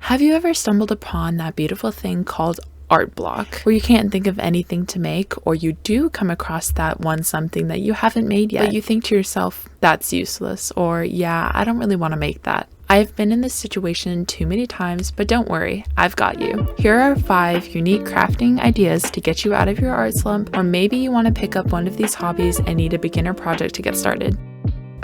Have you ever stumbled upon that beautiful thing called art block, where you can't think of anything to make, or you do come across that one something that you haven't made yet, but you think to yourself, that's useless, or yeah, I don't really want to make that? I've been in this situation too many times, but don't worry, I've got you. Here are 5 unique crafting ideas to get you out of your art slump, or maybe you want to pick up one of these hobbies and need a beginner project to get started.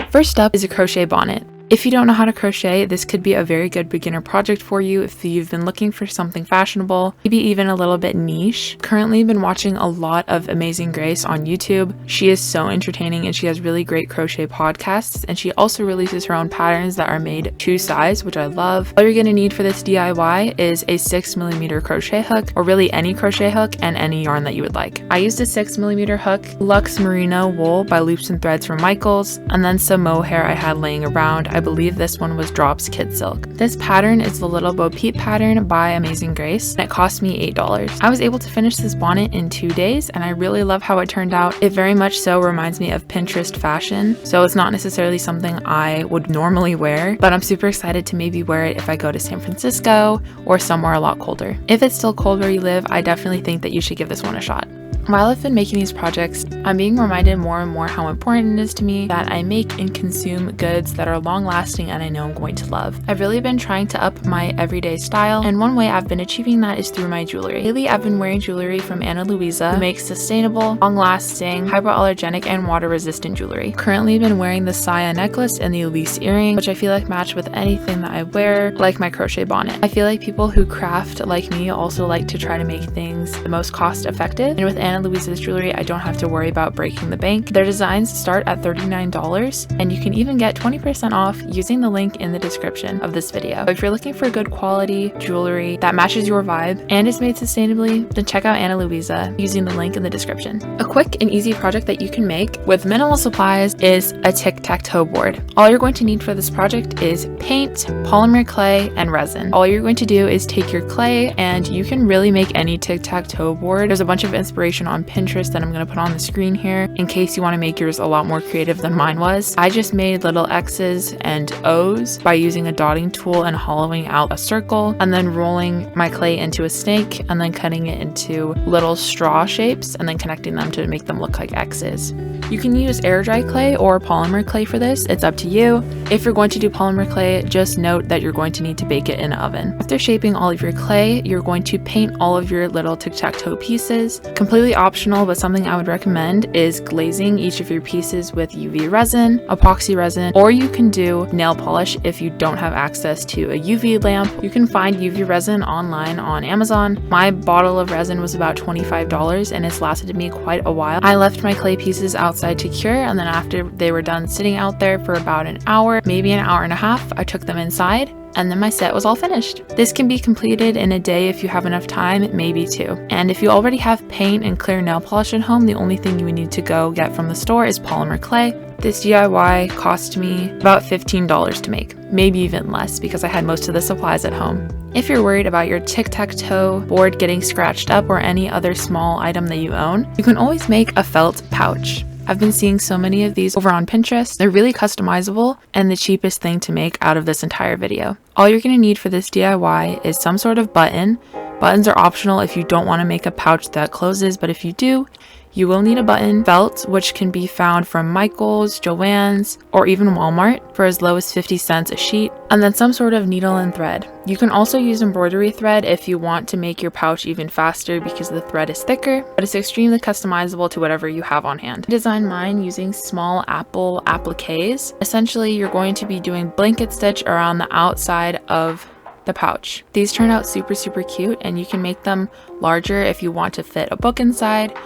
First up is a crochet bonnet. If you don't know how to crochet, this could be a very good beginner project for you if you've been looking for something fashionable, maybe even a little bit niche. Currently been watching a lot of Amazing Grace on YouTube. She is so entertaining and she has really great crochet podcasts, and she also releases her own patterns that are made to size, which I love. All you're going to need for this DIY is a 6mm crochet hook, or really any crochet hook, and any yarn that you would like. I used a 6mm hook, Luxe Merino wool by Loops and Threads from Michaels, and then some mohair I had laying around. I believe this one was Drops Kid Silk. This pattern is the Little Bo Peep pattern by Amazing Grace, and it cost me $8. I was able to finish this bonnet in 2 days, and I really love how it turned out. It very much so reminds me of Pinterest fashion, so it's not necessarily something I would normally wear, but I'm super excited to maybe wear it if I go to San Francisco or somewhere a lot colder. If it's still cold where you live, I definitely think that you should give this one a shot. While I've been making these projects, I'm being reminded more and more how important it is to me that I make and consume goods that are long lasting and I know I'm going to love. I've really been trying to up my everyday style, and one way I've been achieving that is through my jewelry. Lately, I've been wearing jewelry from Ana Luisa, who makes sustainable, long lasting, hypoallergenic, and water resistant jewelry. Currently been wearing the Saya necklace and the Elise earring, which I feel like match with anything that I wear, like my crochet bonnet. I feel like people who craft like me also like to try to make things the most cost effective, and with Ana Luisa's jewelry, I don't have to worry about breaking the bank. Their designs start at $39, and you can even get 20% off using the link in the description of this video. If you're looking for good quality jewelry that matches your vibe and is made sustainably, then check out Ana Luisa using the link in the description. A quick and easy project that you can make with minimal supplies is a tic-tac-toe board. All you're going to need for this project is paint, polymer clay, and resin. All you're going to do is take your clay, and you can really make any tic-tac-toe board. There's a bunch of inspiration on Pinterest that I'm going to put on the screen here in case you want to make yours a lot more creative than mine was. I just made little X's and O's by using a dotting tool and hollowing out a circle, and then rolling my clay into a snake, and then cutting it into little straw shapes and then connecting them to make them look like X's. You can use air dry clay or polymer clay for this, it's up to you. If you're going to do polymer clay, just note that you're going to need to bake it in an oven. After shaping all of your clay, you're going to paint all of your little tic-tac-toe pieces. Completely optional, but something I would recommend is glazing each of your pieces with UV resin, epoxy resin, or you can do nail polish if you don't have access to a UV lamp. You can find UV resin online on Amazon. My bottle of resin was about $25, and it's lasted me quite a while. I left my clay pieces outside to cure, and then after they were done sitting out there for about an hour, maybe an hour and a half, I took them inside, and then my set was all finished. This can be completed in a day if you have enough time, maybe 2. And if you already have paint and clear nail polish at home, the only thing you would need to go get from the store is polymer clay. This DIY cost me about $15 to make, maybe even less because I had most of the supplies at home. If you're worried about your tic-tac-toe board getting scratched up or any other small item that you own, you can always make a felt pouch. I've been seeing so many of these over on Pinterest. They're really customizable and the cheapest thing to make out of this entire video. All you're going to need for this DIY is some sort of button. Buttons are optional if you don't want to make a pouch that closes, but if you do, you will need a button, felt, which can be found from Michaels, Joann's, or even Walmart for as low as 50 cents a sheet, and then some sort of needle and thread. You can also use embroidery thread if you want to make your pouch even faster because the thread is thicker, but it's extremely customizable to whatever you have on hand. I designed mine using small apple appliques. Essentially, you're going to be doing blanket stitch around the outside of the pouch. These turn out super cute, and you can make them larger if you want to fit a book inside.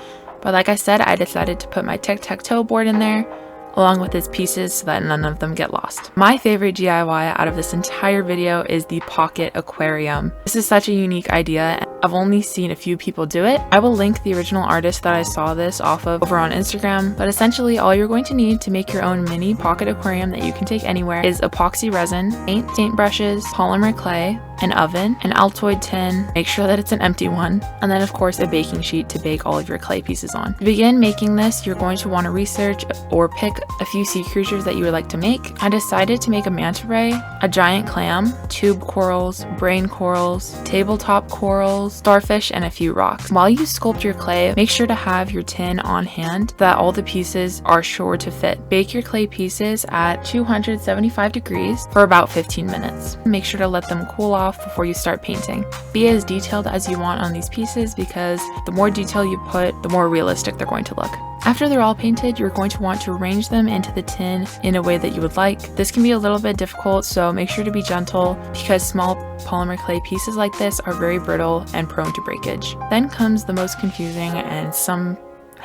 But like I said, I decided to put my tic-tac-toe board in there along with its pieces so that none of them get lost. My favorite DIY out of this entire video is the pocket aquarium. This is such a unique idea. I've only seen a few people do it. I will link the original artist that I saw this off of over on Instagram, but essentially all you're going to need to make your own mini pocket aquarium that you can take anywhere is epoxy resin, paint brushes, polymer clay, an oven, an Altoid tin, make sure that it's an empty one, and then of course a baking sheet to bake all of your clay pieces on. To begin making this, you're going to want to research or pick a few sea creatures that you would like to make. I decided to make a manta ray, a giant clam, tube corals, brain corals, tabletop corals, starfish, and a few rocks. While you sculpt your clay, make sure to have your tin on hand so that all the pieces are sure to fit. Bake your clay pieces at 275 degrees for about 15 minutes. Make sure to let them cool off before you start painting. Be as detailed as you want on these pieces because the more detail you put, the more realistic they're going to look. After they're all painted, you're going to want to arrange them into the tin in a way that you would like. This can be a little bit difficult, so make sure to be gentle because small polymer clay pieces like this are very brittle and prone to breakage. Then comes the most confusing and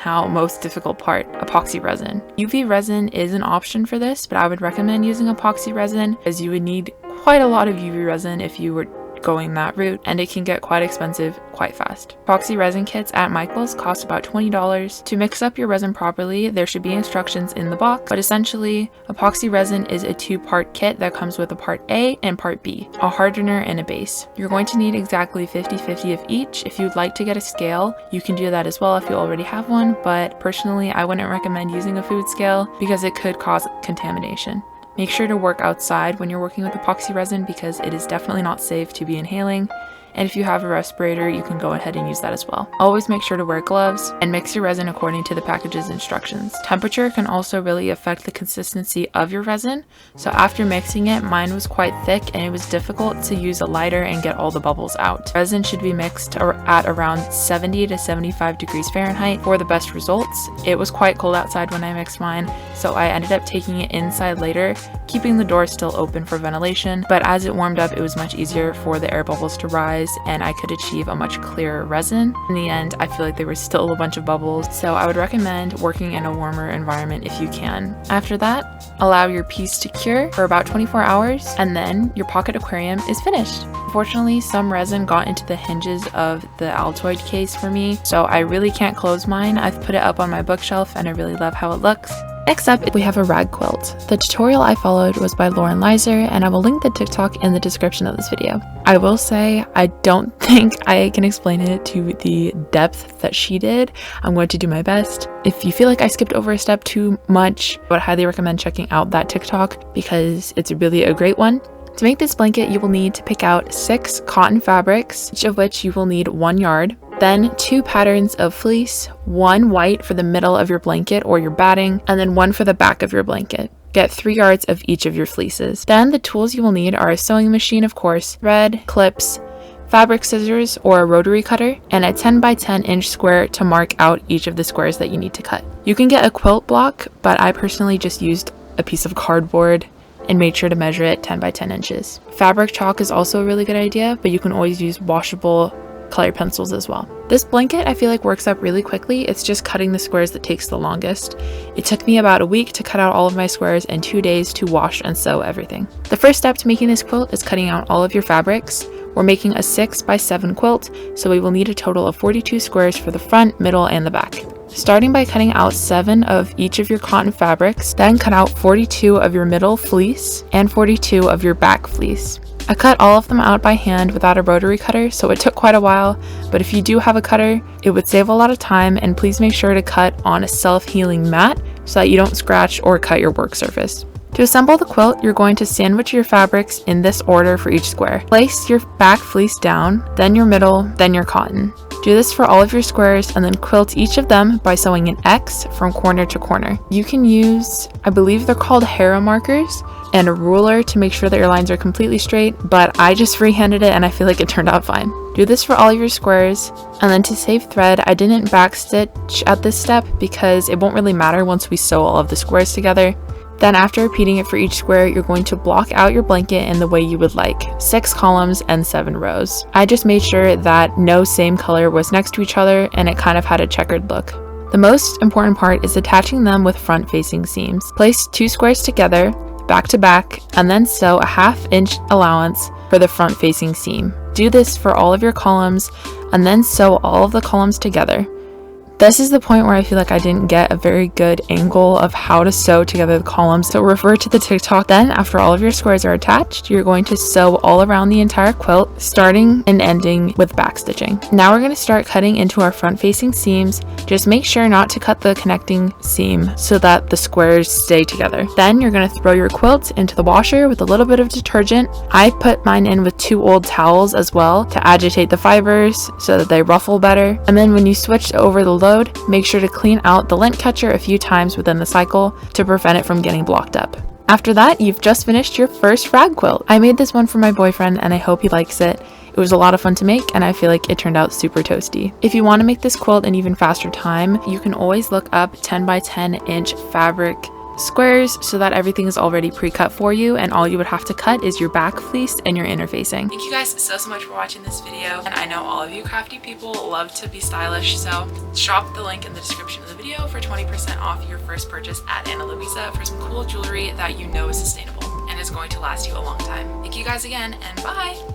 most difficult part, epoxy resin. UV resin is an option for this, but I would recommend using epoxy resin as you would need quite a lot of UV resin if you were going that route, and it can get quite expensive quite fast. Epoxy resin kits at Michael's cost about $20. To mix up your resin properly, there should be instructions in the box, but essentially epoxy resin is a two-part kit that comes with a part A and part B, a hardener and a base. You're going to need exactly 50-50 of each. If you'd like to get a scale, you can do that as well if you already have one, but personally I wouldn't recommend using a food scale because it could cause contamination. Make sure to work outside when you're working with epoxy resin because it is definitely not safe to be inhaling. And if you have a respirator, you can go ahead and use that as well. Always make sure to wear gloves and mix your resin according to the package's instructions. Temperature can also really affect the consistency of your resin. So after mixing it, mine was quite thick and it was difficult to use a lighter and get all the bubbles out. Resin should be mixed at around 70 to 75 degrees Fahrenheit for the best results. It was quite cold outside when I mixed mine, so I ended up taking it inside later, keeping the door still open for ventilation, but as it warmed up, it was much easier for the air bubbles to rise and I could achieve a much clearer resin. In the end, I feel like there were still a bunch of bubbles, so I would recommend working in a warmer environment if you can. After that, allow your piece to cure for about 24 hours, and then your pocket aquarium is finished. Unfortunately, some resin got into the hinges of the Altoid case for me, so I really can't close mine. I've put it up on my bookshelf and I really love how it looks. Next up, we have a rag quilt. The tutorial I followed was by Lauren Leiser, and I will link the TikTok in the description of this video. I will say, I don't think I can explain it to the depth that she did. I'm going to do my best. If you feel like I skipped over a step too much, I would highly recommend checking out that TikTok because it's really a great one. To make this blanket, you will need to pick out 6 cotton fabrics, each of which you will need 1 yard. Then 2 patterns of fleece, 1 white for the middle of your blanket or your batting, and then 1 for the back of your blanket. Get 3 yards of each of your fleeces. Then the tools you will need are a sewing machine, of course, thread, clips, fabric scissors or a rotary cutter, and a 10 by 10 inch square to mark out each of the squares that you need to cut. You can get a quilt block, but I personally just used a piece of cardboard and made sure to measure it 10 by 10 inches. Fabric chalk is also a really good idea, but you can always use washable colored pencils as well. This blanket I feel like works up really quickly. It's just cutting the squares that takes the longest. It took me about a week to cut out all of my squares and 2 days to wash and sew everything. The first step to making this quilt is cutting out all of your fabrics. We're making a 6 by 7 quilt, so we will need a total of 42 squares for the front, middle, and the back. Starting by cutting out 7 of each of your cotton fabrics, then cut out 42 of your middle fleece and 42 of your back fleece. I cut all of them out by hand without a rotary cutter, so it took quite a while, but if you do have a cutter, it would save a lot of time, and please make sure to cut on a self-healing mat so that you don't scratch or cut your work surface. To assemble the quilt, you're going to sandwich your fabrics in this order for each square. Place your back fleece down, then your middle, then your cotton. Do this for all of your squares and then quilt each of them by sewing an X from corner to corner. You can use, I believe they're called Hera markers, and a ruler to make sure that your lines are completely straight, but I just freehanded it and I feel like it turned out fine. Do this for all of your squares, and then to save thread, I didn't backstitch at this step because it won't really matter once we sew all of the squares together. Then after repeating it for each square, you're going to block out your blanket in the way you would like, 6 columns and 7 rows. I just made sure that no same color was next to each other and it kind of had a checkered look. The most important part is attaching them with front-facing seams. Place 2 squares together, back to back, and then sew a 1/2 inch allowance for the front-facing seam. Do this for all of your columns and then sew all of the columns together. This is the point where I feel like I didn't get a very good angle of how to sew together the columns, so refer to the TikTok. Then after all of your squares are attached, you're going to sew all around the entire quilt, starting and ending with backstitching. Now we're going to start cutting into our front facing seams. Just make sure not to cut the connecting seam so that the squares stay together. Then you're going to throw your quilt into the washer with a little bit of detergent. I put mine in with 2 old towels as well to agitate the fibers so that they ruffle better. And then when you switch over the load, make sure to clean out the lint catcher a few times within the cycle to prevent it from getting blocked up. After that, you've just finished your first rag quilt. I made this one for my boyfriend and I hope he likes it. It was a lot of fun to make and I feel like it turned out super toasty. If you want to make this quilt in even faster time, you can always look up 10 by 10 inch fabric squares so that everything is already pre-cut for you, and all you would have to cut is your back fleece and your inner facing. Thank you guys so much for watching this video, and I know all of you crafty people love to be stylish, so drop the link in the description of the video for 20% off your first purchase at Ana Luisa for some cool jewelry that you know is sustainable and is going to last you a long time. Thank you guys again, and bye!